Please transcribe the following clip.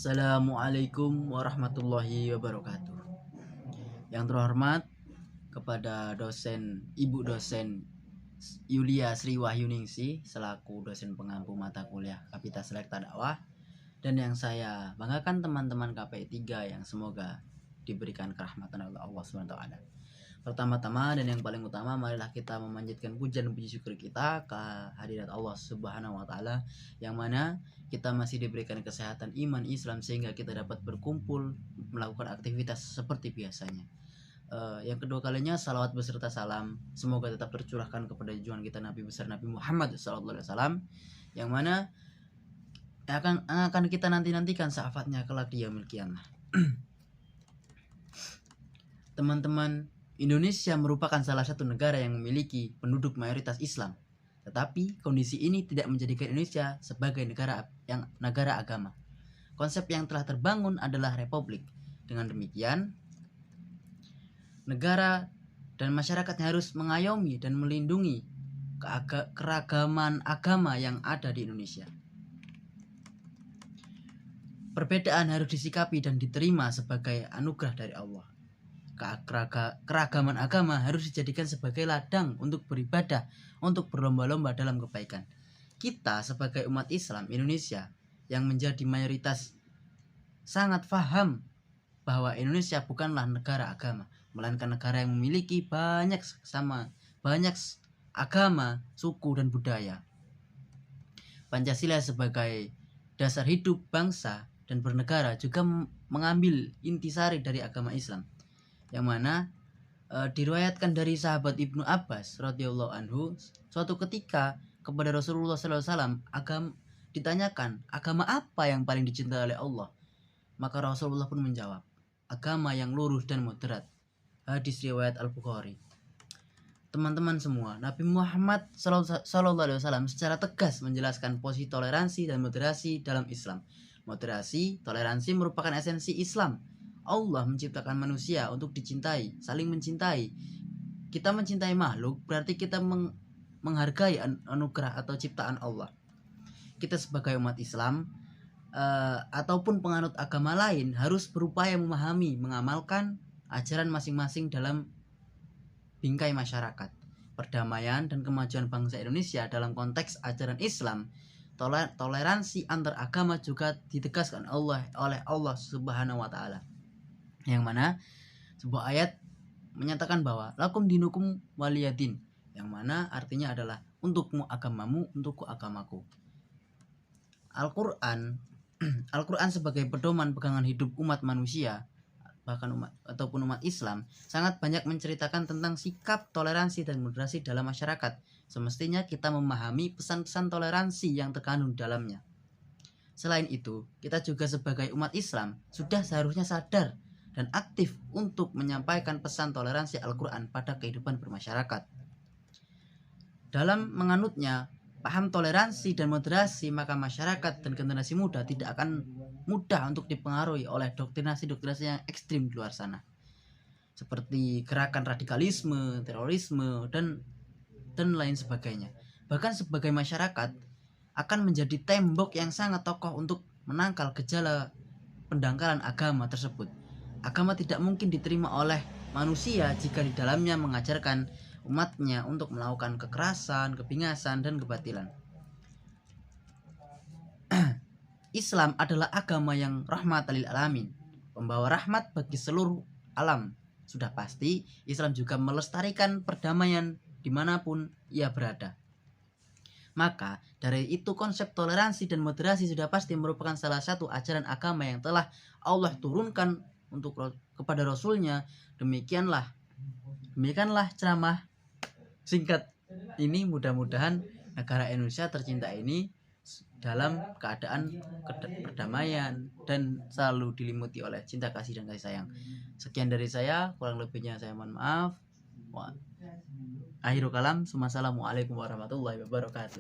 Assalamualaikum warahmatullahi wabarakatuh. Yang terhormat kepada Ibu dosen Yulia Sri Wahyuningsi selaku dosen pengampu mata kuliah Kapita Selekta Dakwah, dan yang saya banggakan teman-teman KPI 3 yang semoga diberikan kerahmatan oleh Allah SWT. Pertama-tama dan yang paling utama, marilah kita memanjatkan pujian dan puji syukur kita ke hadirat Allah Subhanahu wa Ta'ala, yang mana kita masih diberikan kesehatan iman Islam sehingga kita dapat berkumpul melakukan aktivitas seperti biasanya. Yang kedua kalinya, salawat beserta salam semoga tetap tercurahkan kepada junjungan kita Nabi besar Nabi Muhammad SAW, yang mana akan kita nantikan syafaatnya kelak di yaumil qiyamah. Teman-teman, Indonesia merupakan salah satu negara yang memiliki penduduk mayoritas Islam. Tetapi kondisi ini tidak menjadikan Indonesia sebagai negara agama. Konsep yang telah terbangun adalah republik. Dengan demikian, negara dan masyarakatnya harus mengayomi dan melindungi keragaman agama yang ada di Indonesia. Perbedaan harus disikapi dan diterima sebagai anugerah dari Allah. Keragaman agama harus dijadikan sebagai ladang untuk beribadah, untuk berlomba-lomba dalam kebaikan. Kita sebagai umat Islam Indonesia yang menjadi mayoritas sangat paham bahwa Indonesia bukanlah negara agama, melainkan negara yang memiliki banyak agama, suku dan budaya. Pancasila sebagai dasar hidup bangsa dan bernegara juga mengambil intisari dari agama Islam, yang mana diriwayatkan dari sahabat Ibnu Abbas radhiyallahu anhu, suatu ketika kepada Rasulullah SAW ditanyakan agama apa yang paling dicintai oleh Allah, maka Rasulullah pun menjawab, agama yang lurus dan moderat. Hadis riwayat Al-Bukhari. Teman-teman semua, Nabi Muhammad SAW secara tegas menjelaskan posisi toleransi dan moderasi dalam Islam. Moderasi, toleransi merupakan esensi Islam. Allah menciptakan manusia untuk dicintai, saling mencintai. Kita mencintai makhluk berarti kita menghargai anugerah atau ciptaan Allah. Kita sebagai umat Islam ataupun penganut agama lain harus berupaya memahami, mengamalkan ajaran masing-masing dalam bingkai masyarakat. Perdamaian dan kemajuan bangsa Indonesia dalam konteks ajaran Islam, toleransi antar agama juga ditegaskan oleh Allah Subhanahu wa Ta'ala, yang mana sebuah ayat menyatakan bahwa lakum dinukum waliyadin, yang mana artinya adalah untukmu agamamu, untukku agamaku. Al-Quran sebagai pedoman pegangan hidup umat manusia, bahkan umat Islam, sangat banyak menceritakan tentang sikap toleransi dan moderasi dalam masyarakat. Semestinya kita memahami pesan-pesan toleransi yang terkandung dalamnya. Selain itu, kita juga sebagai umat Islam sudah seharusnya sadar dan aktif untuk menyampaikan pesan toleransi Al-Quran pada kehidupan bermasyarakat. Dalam menganutnya paham toleransi dan moderasi, maka masyarakat dan generasi muda tidak akan mudah untuk dipengaruhi oleh doktrinasi-doktrinasi yang ekstrim di luar sana, seperti gerakan radikalisme, terorisme, dan lain sebagainya. Bahkan sebagai masyarakat akan menjadi tembok yang sangat kokoh untuk menangkal gejala pendangkalan agama tersebut. Agama tidak mungkin diterima oleh manusia jika di dalamnya mengajarkan umatnya untuk melakukan kekerasan, kebingasan, dan kebatilan. Islam adalah agama yang rahmatan lil alamin, pembawa rahmat bagi seluruh alam. Sudah pasti Islam juga melestarikan perdamaian dimanapun ia berada. Maka dari itu konsep toleransi dan moderasi sudah pasti merupakan salah satu ajaran agama yang telah Allah turunkan kepada Rasulnya. Demikianlah ceramah singkat ini. Mudah-mudahan negara Indonesia tercinta ini dalam keadaan perdamaian dan selalu diliputi oleh cinta kasih dan kasih sayang. Sekian dari saya, kurang lebihnya saya mohon maaf. Akhirul kalam, assalamualaikum warahmatullahi wabarakatuh.